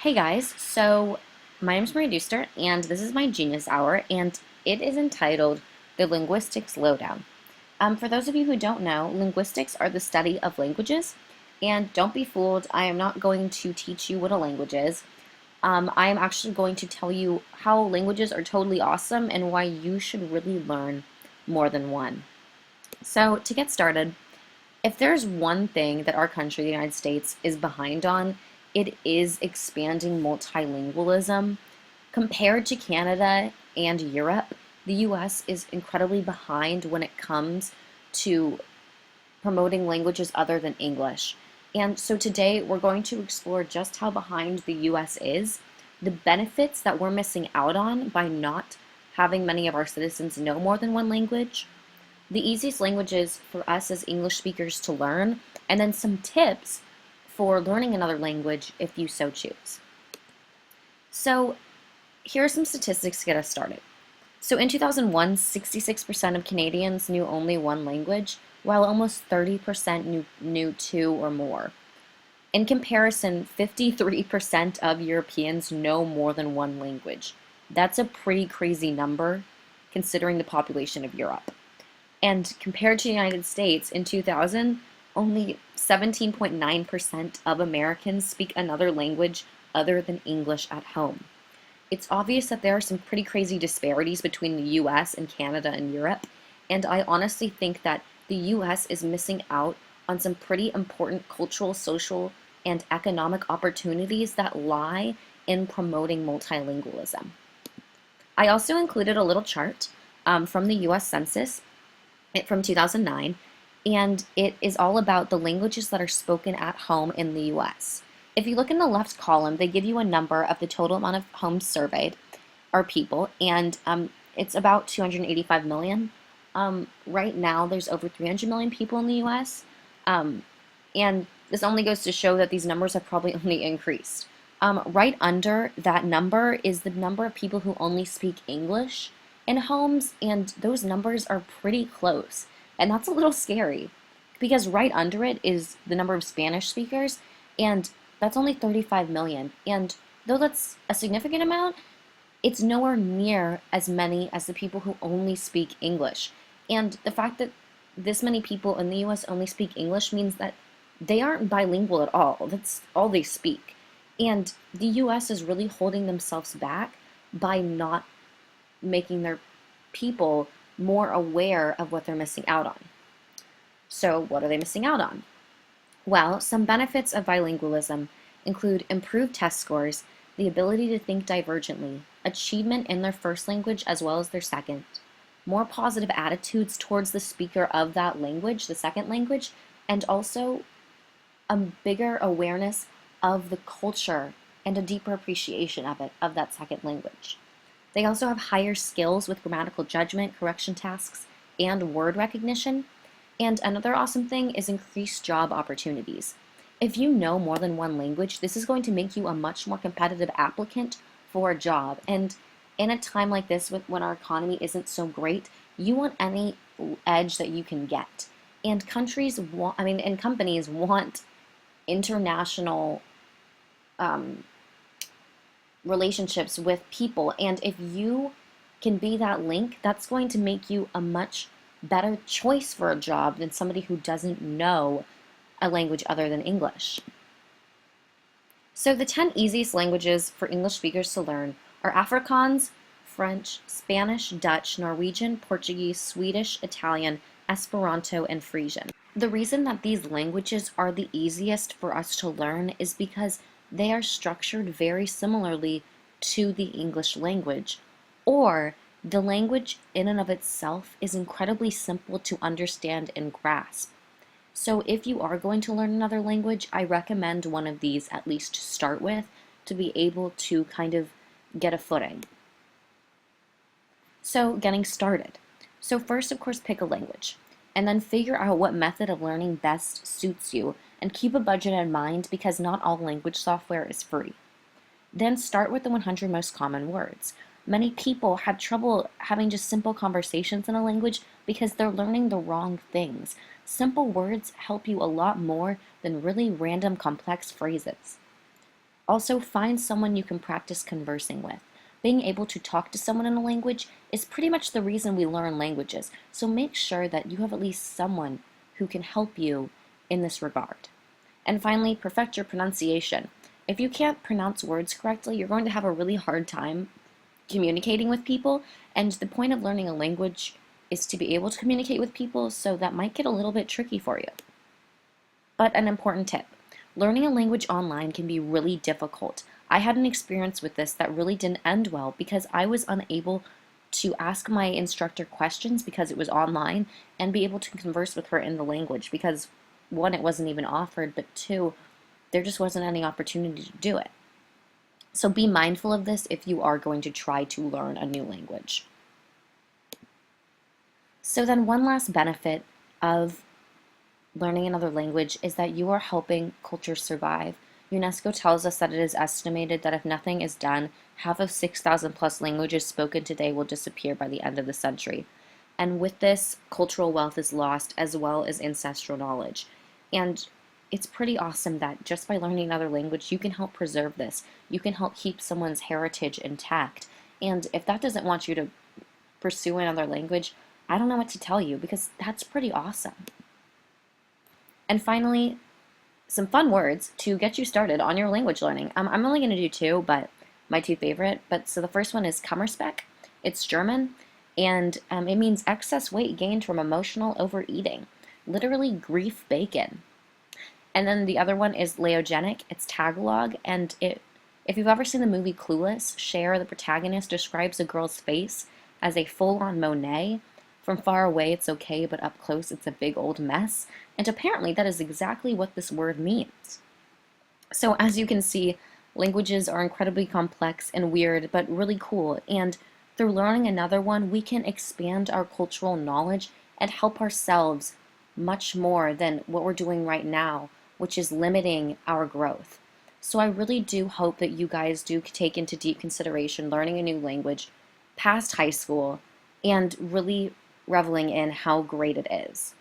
Hey guys, so my name is Marie Düster, and this is my Genius Hour, and it is entitled The Linguistics Lowdown. For those of you who don't know, linguistics are the study of languages, and don't be fooled, I am not going to teach you what a language is. I am actually going to tell you how languages are totally awesome and why you should really learn more than one. So, to get started, if there's one thing that our country, the United States, is behind on, it is expanding multilingualism. Compared to Canada and Europe, the US is incredibly behind when it comes to promoting languages other than English. And so today we're going to explore just how behind the US is, the benefits that we're missing out on by not having many of our citizens know more than one language, the easiest languages for us as English speakers to learn, and then some tips for learning another language if you so choose. So here are some statistics to get us started. So in 2001, 66% of Canadians knew only one language, while almost 30% knew two or more. In comparison, 53% of Europeans know more than one language. That's a pretty crazy number considering the population of Europe. And compared to the United States, in 2000, only 17.9% of Americans speak another language other than English at home. It's obvious that there are some pretty crazy disparities between the US and Canada and Europe, and I honestly think that the US is missing out on some pretty important cultural, social, and economic opportunities that lie in promoting multilingualism. I also included a little chart from the US Census from 2009, and it is all about the languages that are spoken at home in the US. If you look in the left column, they give you a number of the total amount of homes surveyed, or people, and it's about 285 million. Right now, there's over 300 million people in the US, and this only goes to show that these numbers have probably only increased. Right under that number is the number of people who only speak English in homes, and those numbers are pretty close. And that's a little scary because right under it is the number of Spanish speakers, and that's only 35 million. And though that's a significant amount, it's nowhere near as many as the people who only speak English. And the fact that this many people in the US only speak English means that they aren't bilingual at all. That's all they speak. And the US is really holding themselves back by not making their people more aware of what they're missing out on. So what are they missing out on? Well, some benefits of bilingualism include improved test scores, the ability to think divergently, achievement in their first language as well as their second, more positive attitudes towards the speaker of that language, the second language, and also a bigger awareness of the culture and a deeper appreciation of it, of that second language. They also have higher skills with grammatical judgment, correction tasks, and word recognition. And another awesome thing is increased job opportunities. If you know more than one language, this is going to make you a much more competitive applicant for a job. And in a time like this, when our economy isn't so great, you want any edge that you can get. And countries want, and companies want international relationships with people, and if you can be that link, that's going to make you a much better choice for a job than somebody who doesn't know a language other than English. So the 10 easiest languages for English speakers to learn are Afrikaans, French, Spanish, Dutch, Norwegian, Portuguese, Swedish, Italian, Esperanto, and Frisian. The reason that these languages are the easiest for us to learn is because they are structured very similarly to the English language, or the language in and of itself is incredibly simple to understand and grasp. So if you are going to learn another language, I recommend one of these at least to start with to be able to kind of get a footing. So getting started. So first, of course, pick a language, and then figure out what method of learning best suits you, and keep a budget in mind because not all language software is free. Then start with the 100 most common words. Many people have trouble having just simple conversations in a language because they're learning the wrong things. Simple words help you a lot more than really random complex phrases. Also, find someone you can practice conversing with. Being able to talk to someone in a language is pretty much the reason we learn languages, so make sure that you have at least someone who can help you in this regard. And finally, perfect your pronunciation. If you can't pronounce words correctly, you're going to have a really hard time communicating with people, and the point of learning a language is to be able to communicate with people, so that might get a little bit tricky for you. But an important tip, learning a language online can be really difficult. I had an experience with this that really didn't end well because I was unable to ask my instructor questions because it was online and be able to converse with her in the language because, one, it wasn't even offered, but two, there just wasn't any opportunity to do it. So be mindful of this if you are going to try to learn a new language. So then one last benefit of learning another language is that you are helping cultures survive. UNESCO tells us that it is estimated that if nothing is done, half of 6,000 plus languages spoken today will disappear by the end of the century. And with this, cultural wealth is lost as well as ancestral knowledge. And it's pretty awesome that just by learning another language, you can help preserve this. You can help keep someone's heritage intact. And if that doesn't want you to pursue another language, I don't know what to tell you because that's pretty awesome. And finally, some fun words to get you started on your language learning. I'm only going to do two, but my two favorite. But so the first one is Kummerspeck. It's German, and it means excess weight gained from emotional overeating, literally grief bacon. And then the other one is Leogenic. It's Tagalog, and if you've ever seen the movie Clueless, Cher, the protagonist, describes a girl's face as a full-on Monet. From far away, it's okay, but up close, it's a big old mess. And apparently, that is exactly what this word means. So as you can see, languages are incredibly complex and weird, but really cool. And through learning another one, we can expand our cultural knowledge and help ourselves much more than what we're doing right now, which is limiting our growth. So I really do hope that you guys do take into deep consideration learning a new language past high school and really reveling in how great it is.